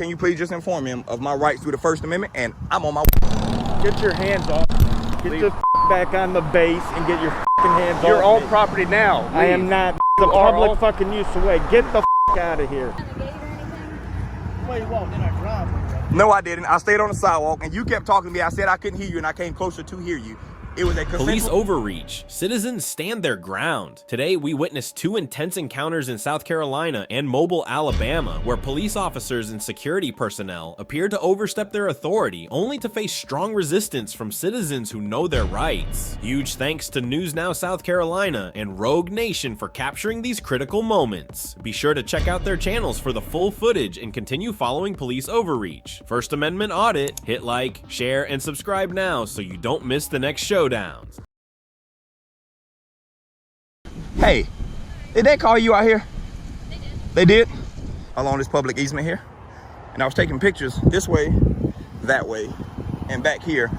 can you please just inform him of my rights through the First Amendment, and I'm on my way. Get your hands off. Get your back on the base and get your hands off. You're on property now. I am not. The public fucking use the way. Get the out of here. Well, you walked in our driveway. No, I didn't. I stayed on the sidewalk, and you kept talking to me. I said I couldn't hear you, and I came closer to hear you. It was a Police overreach. Citizens stand their ground. Today, we witnessed two intense encounters in South Carolina and Mobile, Alabama, where police officers and security personnel appeared to overstep their authority, only to face strong resistance from citizens who know their rights. Huge thanks to News Now South Carolina and Rogue Nation for capturing these critical moments. Be sure to check out their channels for the full footage and continue following police overreach. First Amendment Audit, hit like, share, and subscribe now so you don't miss the next showdowns. Hey, did they call you out here? They did. They did? Along this public easement here. And I was taking pictures this way, that way, and back here.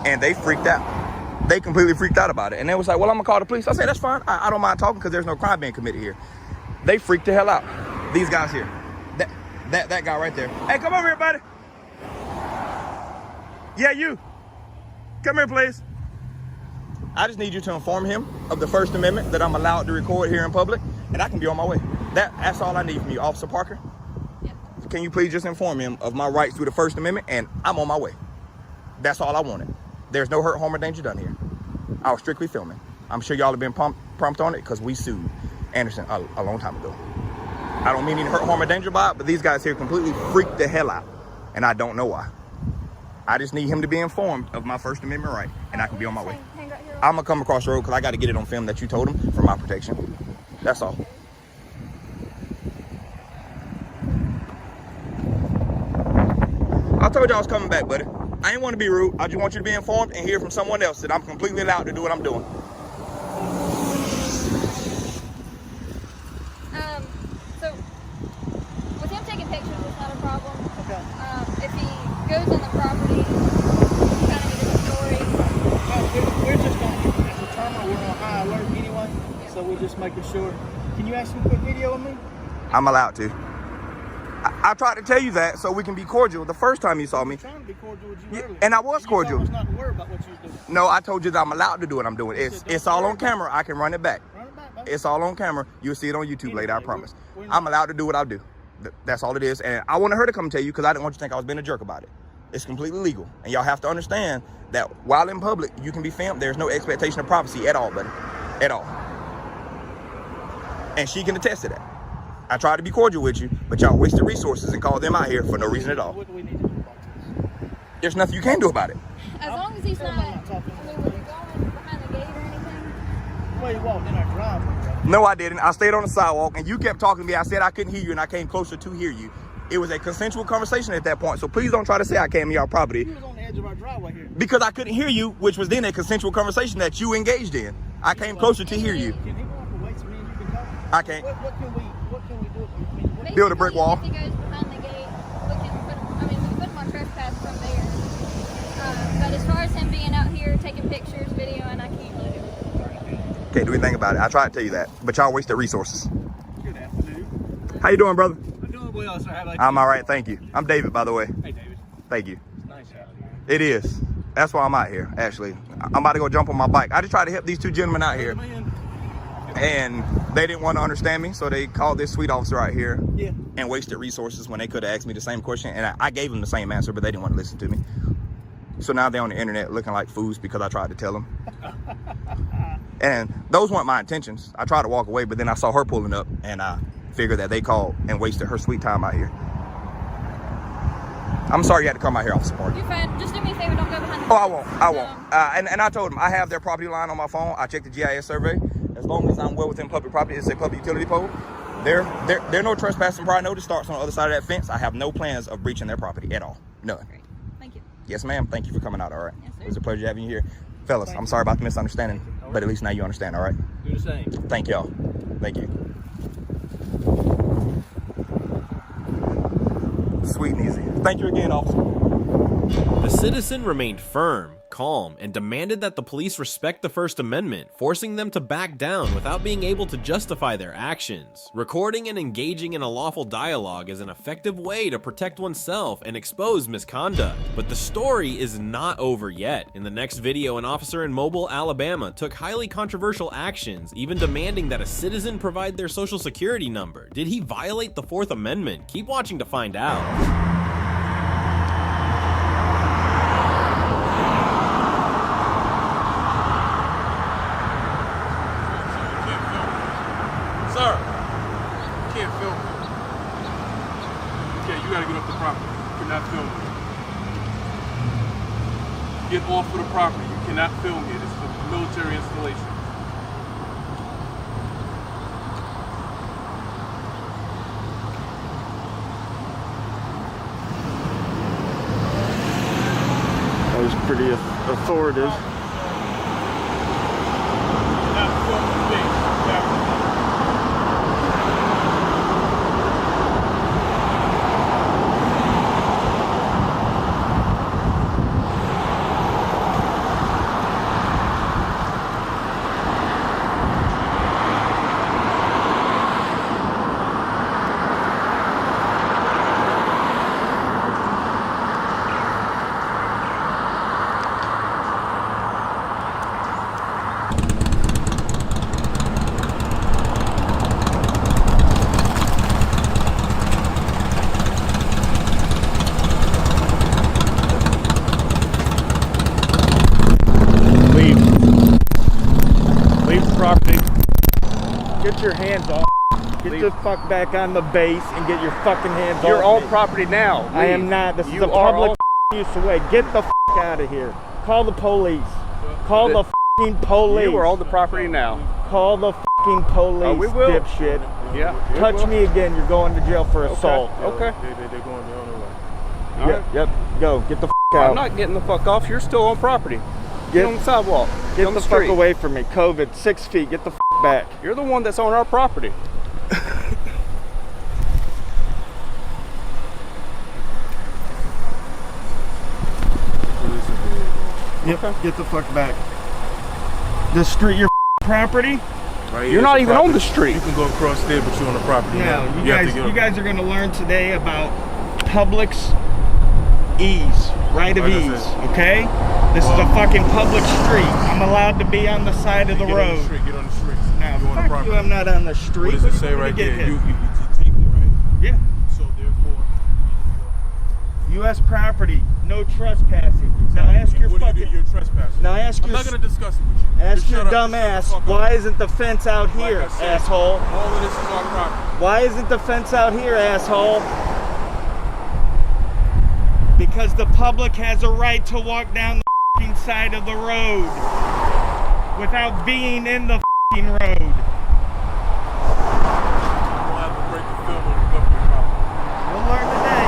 And they freaked out. They completely freaked out about it. And they was like, well, I'm gonna call the police. I said, that's fine. I don't mind talking because there's no crime being committed here. They freaked the hell out. These guys here. That guy right there. Hey, come over here, buddy. Yeah, you. Come here, please. I just need you to inform him of the First Amendment, that I'm allowed to record here in public, and I can be on my way. That's all I need from you, Officer Parker. Yeah. Can you please just inform him of my rights through the First Amendment, and I'm on my way. That's all I wanted. There's no hurt, harm, or danger done here. I was strictly filming. I'm sure y'all have been prompt on it because we sued Anderson a long time ago. I don't mean any hurt, harm, or danger by it, but these guys here completely freaked the hell out, and I don't know why. I just need him to be informed of my First Amendment right, and I can be on my way. I'm gonna come across the road because I got to get it on film that you told him for my protection. That's all. I told you I was coming back, buddy. I ain't want to be rude. I just want you to be informed and hear from someone else that I'm completely allowed to do what I'm doing. So with him taking pictures, it's not a problem. Okay. If he goes on the property, kind of get a story. We're just going to determine we're on high alert anyway, so we're just making sure. Can you ask me a quick video of me? I'm allowed to. I tried to tell you that so we can be cordial the first time you saw me. I'm trying to be cordial with you earlier. And I was cordial. You not to worry about what you was doing. No, I told you that I'm allowed to do what I'm doing. It's all on camera. I can run it back. Run it back, baby. It's all on camera. You'll see it on YouTube later, I promise. we're I'm allowed to do what I do. That's all it is. And I wanted her to come tell you because I didn't want you to think I was being a jerk about it. It's completely legal. And y'all have to understand that while in public, you can be filmed. There's no expectation of privacy at all, buddy. At all. And she can attest to that. I tried to be cordial with you, but y'all wasted resources and called them out here for no reason at all. What do we need to do about this? There's nothing you can do about it. As long as he's not, I mean, were you going behind the gate or anything? Well, you walked in our driveway. No, I didn't. I stayed on the sidewalk, and you kept talking to me. I said I couldn't hear you, and I came closer to hear you. It was a consensual conversation at that point, so please don't try to say I came to y'all property. You was on the edge of our driveway here. Because I couldn't hear you, which was then a consensual conversation that you engaged in. I came closer to hear you. Can he walk away so me and you can talk? I can't. What can we do? I mean, what Build a brick wall. If he goes behind the gate, we can put him on trespass from there. But as far as him being out here taking pictures, video, and I can't do it. Can't do anything about it. I tried to tell you that, but y'all wasted resources. Good afternoon. How you doing, brother? I'm doing well, sir. How about you? I'm all right, thank you. I'm David, by the way. Hey, David. Thank you. It's nice out here. It is. That's why I'm out here, actually. I'm about to go jump on my bike. I just tried to help these two gentlemen out here. And they didn't want to understand me, so they called this sweet officer out here and wasted resources when they could have asked me the same question. And I gave them the same answer, but they didn't want to listen to me. So now they're on the internet looking like fools because I tried to tell them. And those weren't my intentions. I tried to walk away, but then I saw her pulling up, and I figured that they called and wasted her sweet time out here. I'm sorry you had to come out here, Officer Parker. You're fine. Just do me a favor. Don't go behind the Oh, I won't. I won't. And I told them I have their property line on my phone. I checked the GIS survey. As long as I'm well within public property, it's a public utility pole. There no trespassing prior notice starts on the other side of that fence. I have no plans of breaching their property at all. None. Great. Thank you. Yes, ma'am. Thank you for coming out. All right. Yes, sir. It was a pleasure having you here. Fellas, I'm sorry about the misunderstanding, but at least now you understand, all right? Do the same. Thank y'all. Thank you. Sweet and easy. Thank you again, officer. The citizen remained firm, calm and demanded that the police respect the First Amendment, forcing them to back down without being able to justify their actions. Recording and engaging in a lawful dialogue is an effective way to protect oneself and expose misconduct. But the story is not over yet. In the next video, an officer in Mobile, Alabama took highly controversial actions, even demanding that a citizen provide their social security number. Did he violate the Fourth Amendment? Keep watching to find out. Sir, you can't film me. Okay, you gotta get off the property. You cannot film me. Get off of the property. You cannot film me. This is a military installation. That was pretty authoritative. Not film me. Leave the property. Get your hands off. Get the fuck back on the base and get your fucking hands off. You're on me. property now. Leave. I am not. This is You a are public on- use way. Get the fuck out of here. Call the police. Call the fucking police. You are on the property now. Call the fucking police, we will. dipshit. Yeah. we Touch will. me again, you're going to jail for assault. Okay. They're going the other way. All Yep, right. yep. Go. Get the fuck out. I'm not getting the fuck off. You're still on property. Get on the sidewalk. Get on the street. fuck away from me. COVID, 6 feet. Get the fuck back. You're the one that's on our property. Yep. Get the fuck back. The street, your property? Right, You're not even on the street. You can go across there, but you're on the property. No, now. you have to guys, get you guys are going to learn today about public's ease, right of Like I ease, said. okay? This is a fucking public street. I'm allowed to be on the side of the Get on the road. street. Get on the street. Now, You're on the fuck property. you, I'm not on the street. What does it What say are you right gonna there? get hit? You taped it, right? Yeah. So therefore, U.S. property, no trespassing. Now ask your what do you do? fucking... You're trespassing. Now ask I'm your... not gonna discuss it with you. Ask Just your shut up. dumb Just shut ass, the fuck up. why isn't the fence out Like here, I said, asshole? All of this is our property. Why isn't the fence out here, asshole? Because the public has a right to walk down the f***ing side of the road without being in the f***ing road. We'll have to break the film on the government property. You'll learn today.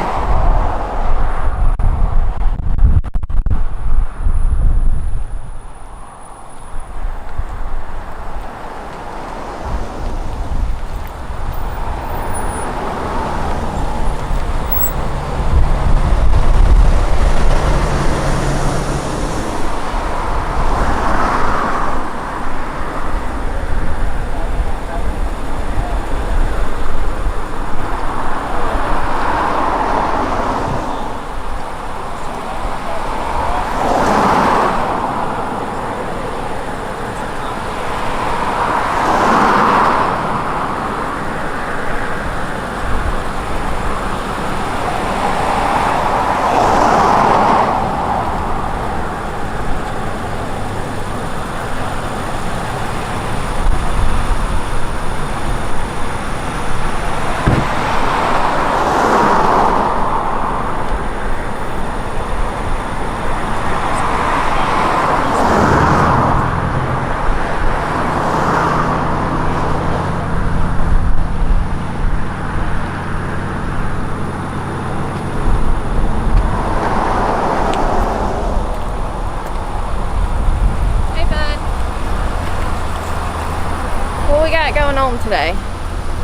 on today?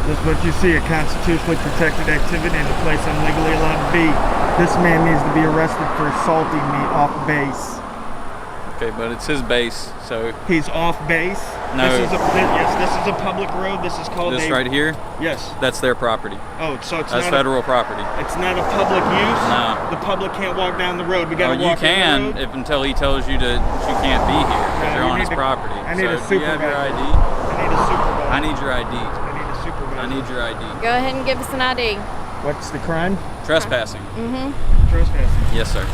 This is what you see, a constitutionally protected activity in a place I'm legally allowed to be. This man needs to be arrested for assaulting me off base. Okay, but it's his base, so He's off base. No. This is a public road. This is called this right here, Yes. that's their property. Oh, so it's That's not federal property. it's not a public use. No. The public can't walk down the road. We got to You walk down can the road. if until he tells you that you can't be here because Yeah, you're you on need his to- property. I need a so do you have your supervisor. ID? I need a supervisor. I need your ID. I need a supervisor. I need your ID. Go ahead and give us an ID. What's the crime? Trespassing. Trespassing. Yes, sir.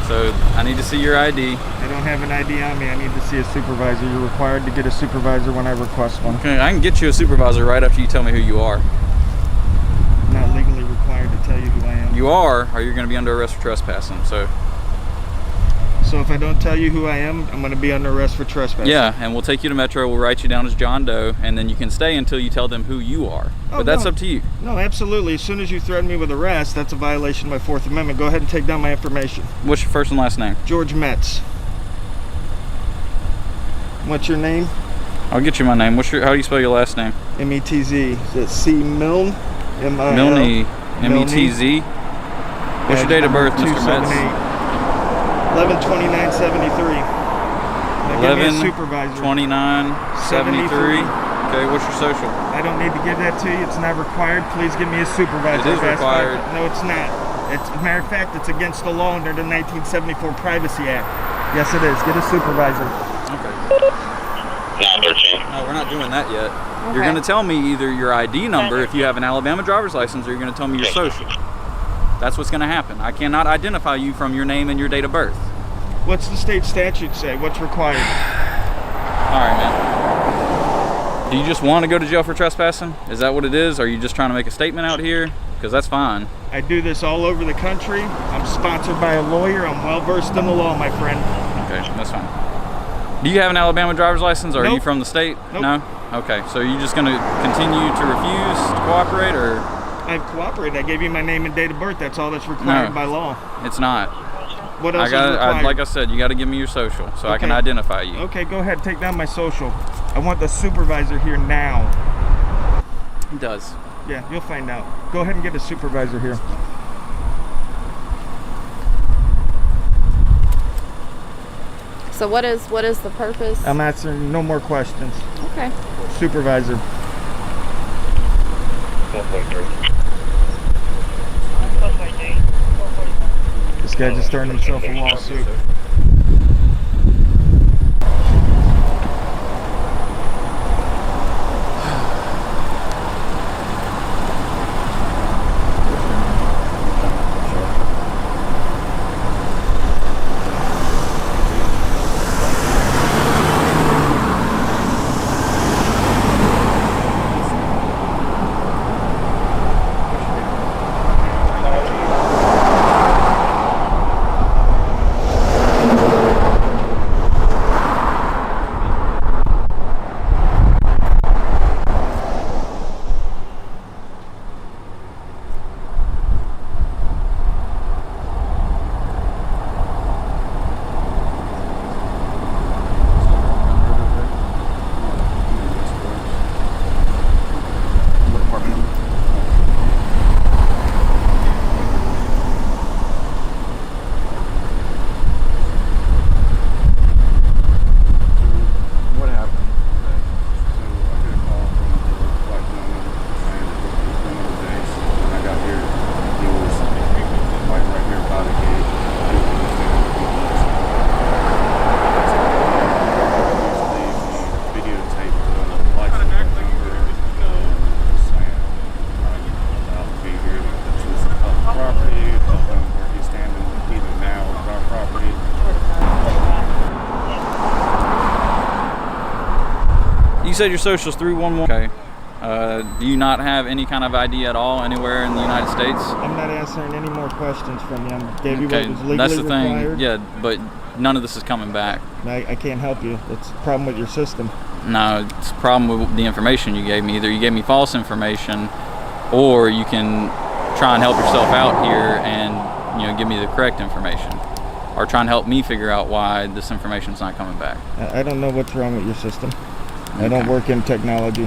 So I need to see your ID. I don't have an ID on me. I need to see a supervisor. You're required to get a supervisor when I request one. Okay, I can get you a supervisor right after you tell me who you are. I'm not legally required to tell you who I am. You are, or you're going to be under arrest for trespassing. So if I don't tell you who I am, I'm going to be under arrest for trespassing. Yeah, and we'll take you to Metro. We'll write you down as John Doe, and then you can stay until you tell them who you are. Oh, But that's no. up to you. No, absolutely. As soon as you threaten me with arrest, that's a violation of my Fourth Amendment. Go ahead and take down my information. What's your first and last name? George Metz. What's your name? I'll get you my name. How do you spell your last name? M-E-T-Z. Is it C. Milne? M-I-L? Milne. M-E-T-Z. What's your date of birth, Mr. Metz? 11/29/73. Now give me a supervisor. 11/29/73. Okay, what's your social? I don't need to give that to you. It's not required. Please give me a supervisor. It is I've asked required. No, it's not. As a matter of fact, it's against the law under the 1974 Privacy Act. Yes, it is. Get a supervisor. Okay. No, we're not doing that yet. You're going to tell me either your ID number if you have an Alabama driver's license, or you're going to tell me your social. That's what's going to happen. I cannot identify you from your name and your date of birth. What's the state statute say? What's required? All right, man. Do you just want to go to jail for trespassing? Is that what it is? Or are you just trying to make a statement out here? Because that's fine. I do this all over the country. I'm sponsored by a lawyer. I'm well versed in the law, my friend. Okay, that's fine. Do you have an Alabama driver's license, or are you Nope. from the state? Nope. No? Okay, so you're just going to continue to refuse to cooperate, or? I've cooperated. I gave you my name and date of birth. That's all that's required No. by law. It's not. What else is required? Like I said, you got to give me your social so I can Okay. identify you. Okay, go ahead. Take down my social. I want the supervisor here now. It does. Yeah, you'll find out. Go ahead and get a supervisor here. So what is the purpose? I'm answering no more questions. Okay. Supervisor. This guy just turned himself a lawsuit. What happened? So I get a call from the white gentleman saying that this was one of the days when I got here, he was like right here by the gate. He was in the stand with me. Usually the videotape the license plate number and saying I'll be here. This is public property, where he's standing either now is our property. You said your social's 311. Okay. Do you not have any kind of ID at all anywhere in the United States? I'm not answering any more questions from you. I gave you Okay, what was legally that's the required. thing. Yeah, but none of this is coming back. I can't help you. It's a problem with your system. No, it's a problem with the information you gave me. Either you gave me false information, or you can try and help yourself out here and give me the correct information, or try and help me figure out why this information's not coming back. I don't know what's wrong with your system. I don't work in technology.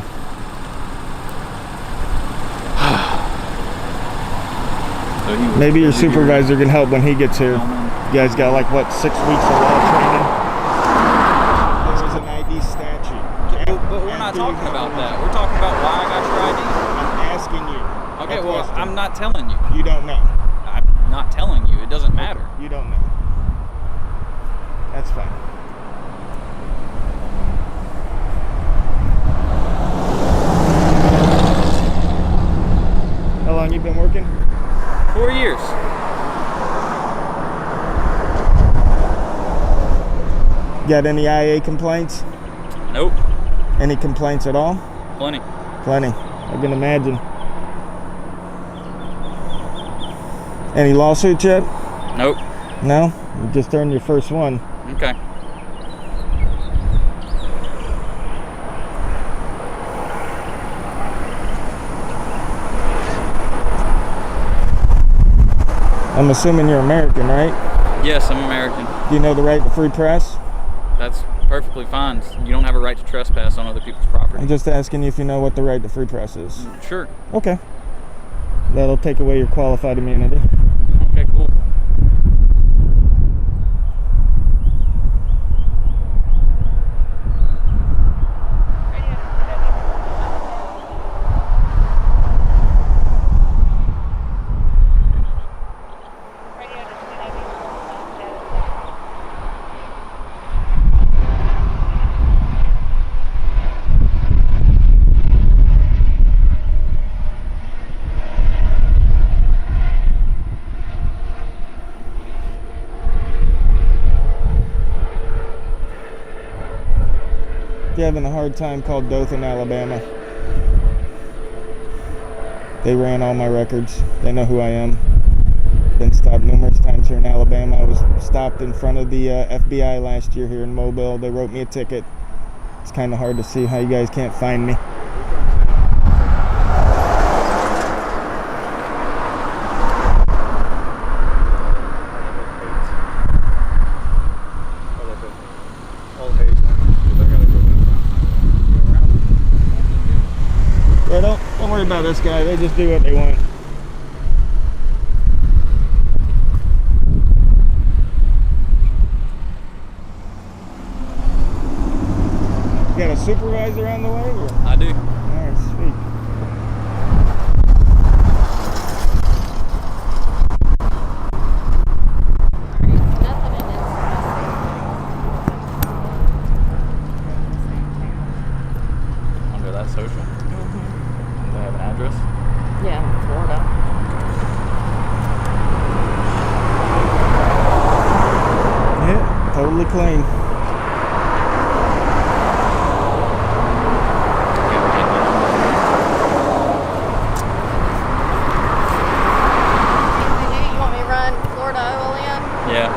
So he was Maybe your figure- supervisor can help when he gets here. You guys got like what, 6 weeks of law training? There's an ID statute. But we're not talking about that. We're talking about why I got your ID. I'm asking you. Okay, well, I'm not telling you. You don't know. I'm not telling you. It doesn't matter. You don't know. That's fine. How long you been working? 4 years. Got any IA complaints? Nope. Any complaints at all? Plenty. Plenty. I can imagine. Any lawsuits yet? Nope. No? You just earned your first one. Okay. I'm assuming you're American, right? Yes, I'm American. Do you know the right to free press? That's perfectly fine. You don't have a right to trespass on other people's property. I'm just asking you if you know what the right to free press is. Sure. Okay. That'll take away your qualified immunity. Okay, cool. You're having a hard time, call Dothan, Alabama. They ran all my records. They know who I am. Been stopped numerous times here in Alabama. I was stopped in front of the FBI last year here in Mobile. They wrote me a ticket. It's kind of hard to see how you guys can't find me. Yeah, don't worry about this guy. They just do what they want. You got a supervisor on the way? Or? I do. Alright, sweet. Under that social. Do they have an address? Yeah, Florida. Yeah, totally clean. You want me to run Florida OLN? Yeah.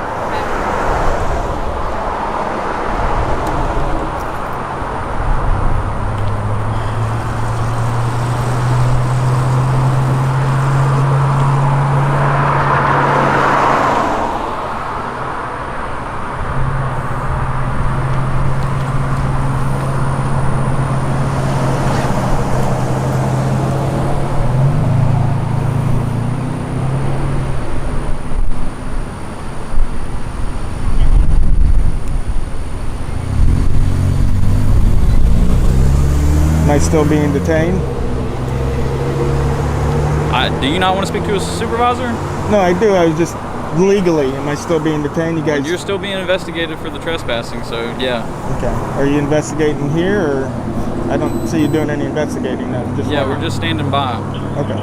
Am I still being detained? Do you not want to speak to a supervisor? No, I do. I was just legally. Am I still being detained? You guys? You're still being investigated for the trespassing, so yeah. Okay. Are you investigating here, or I don't see you doing any investigating? No, just Yeah, we're just standing by. Okay.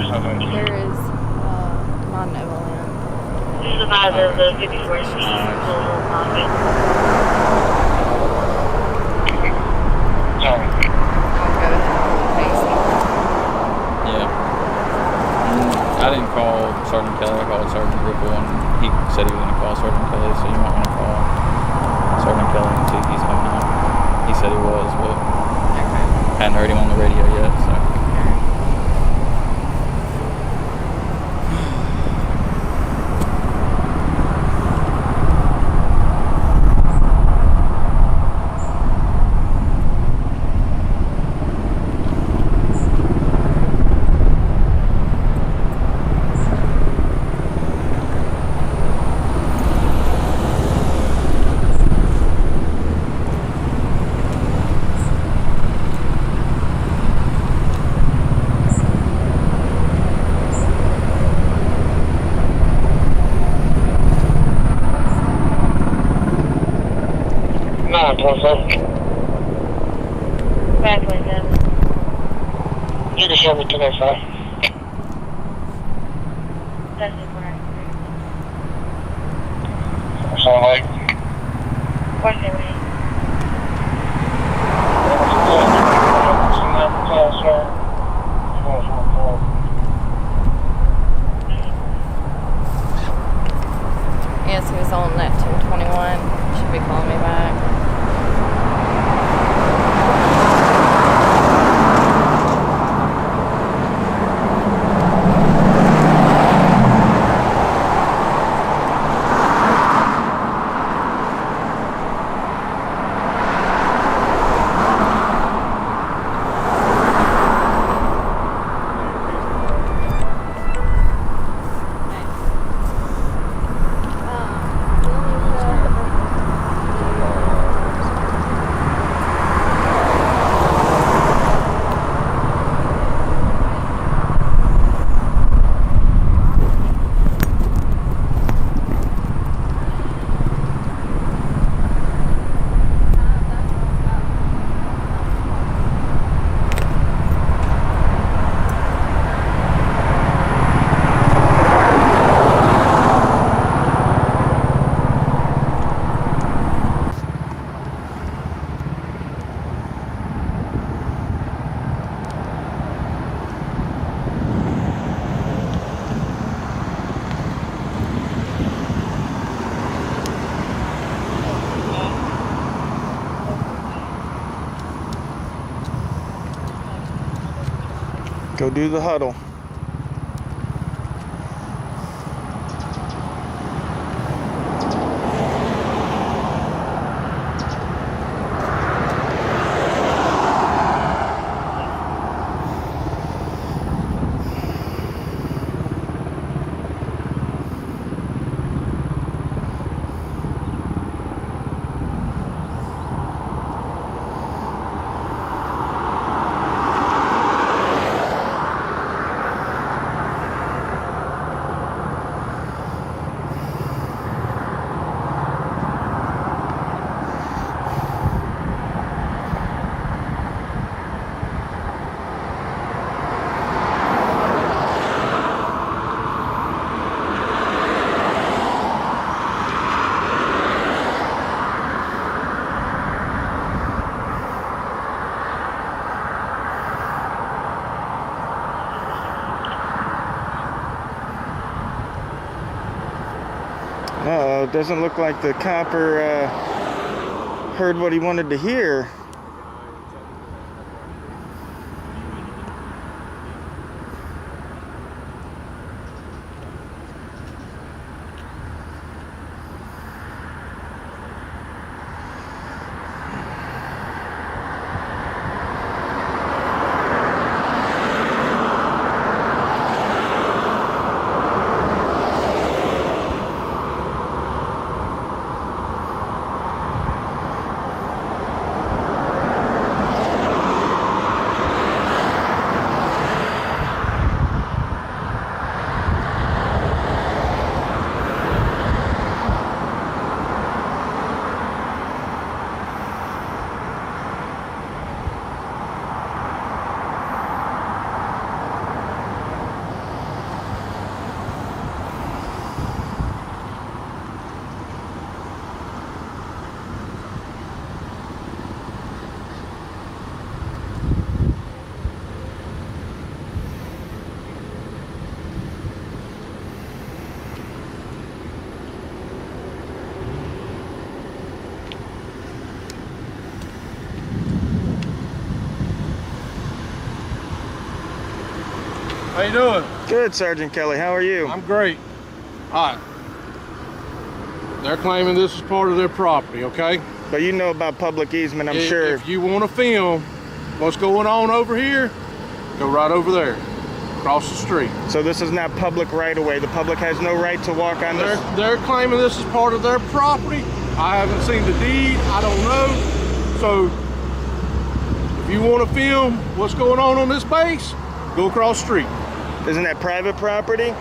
There is non-OLN. Supervisor of the 54th Yeah. I didn't call Sergeant Kelly. I called Sergeant Ripple, and he said he was going to call Sergeant Kelly, so you might want to call Sergeant Kelly and see if he's coming out. He said he was, but hadn't heard him on the radio yet, so. 527. 527. You can show me 205. That's right. Sound like? 178. Yes, he was on that 221. Should be calling me back. Go do the huddle. Uh-oh, it doesn't look like the copper heard what he wanted to hear. How you doing? Good, Sergeant Kelly. How are you? I'm great. All right. They're claiming this is part of their property, okay? But you know about public easement, I'm sure. If you want to film what's going on over here, go right over there, across the street. So this is not public right-of-way. The public has no right to walk on this? They're claiming this is part of their property. I haven't seen the deed. I don't know. So if you want to film what's going on this base, go across the street. Isn't that private property?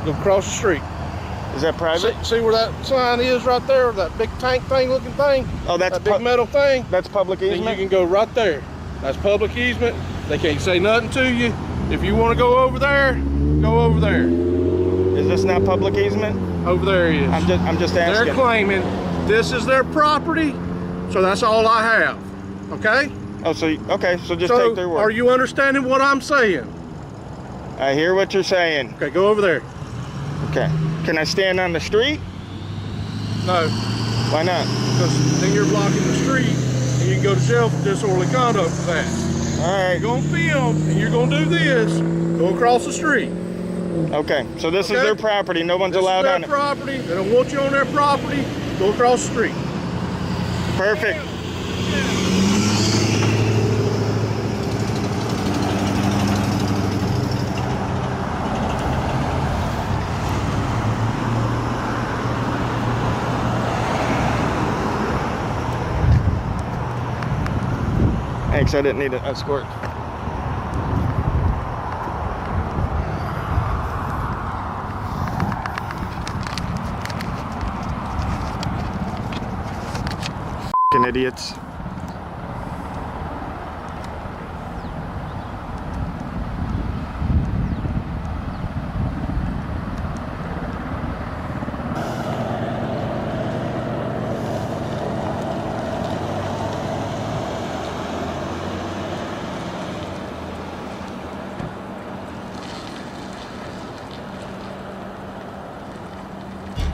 Go across the street. Is that private? See where that sign is right there, that big tank thing looking thing? Oh, that's that big metal thing? That's public easement? Then you can go right there. That's public easement. They can't say nothing to you. If you want to go over there, go over there. Is this not public easement? Over there is. I'm just asking. They're claiming this is their property, so that's all I have. Okay? Oh, so okay, so just take their word. Are you understanding what I'm saying? I hear what you're saying. Okay, go over there. Okay. Can I stand on the street? No. Why not? Because then you're blocking the street, and you can go to jail for disorderly conduct for that. All right. You're gonna film, and you're gonna do this. Go across the street. Okay. So this is their property. No one's allowed on it. This is their property. They don't want you on their property. Go across the street. Perfect. Thanks, I didn't need an escort. F***ing idiots.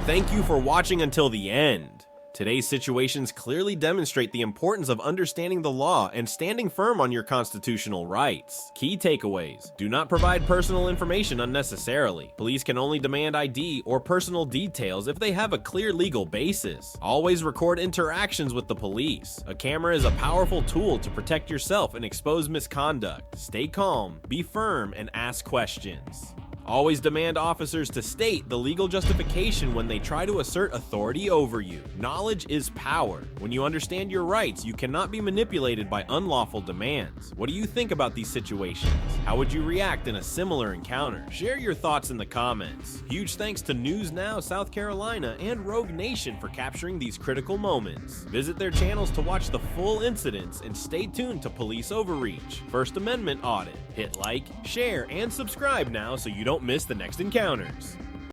Thank you for watching until the end. Today's situations clearly demonstrate the importance of understanding the law and standing firm on your constitutional rights. Key takeaways: do not provide personal information unnecessarily. Police can only demand ID or personal details if they have a clear legal basis. Always record interactions with the police. A camera is a powerful tool to protect yourself and expose misconduct. Stay calm, be firm, and ask questions. Always demand officers to state the legal justification when they try to assert authority over you. Knowledge is power. When you understand your rights, you cannot be manipulated by unlawful demands. What do you think about these situations? How would you react in a similar encounter? Share your thoughts in the comments. Huge thanks to News Now South Carolina and Rogue Nation for capturing these critical moments. Visit their channels to watch the full incidents and stay tuned to Police Overreach, First Amendment Audit. Hit like, share, and subscribe now so you don't miss the next encounters.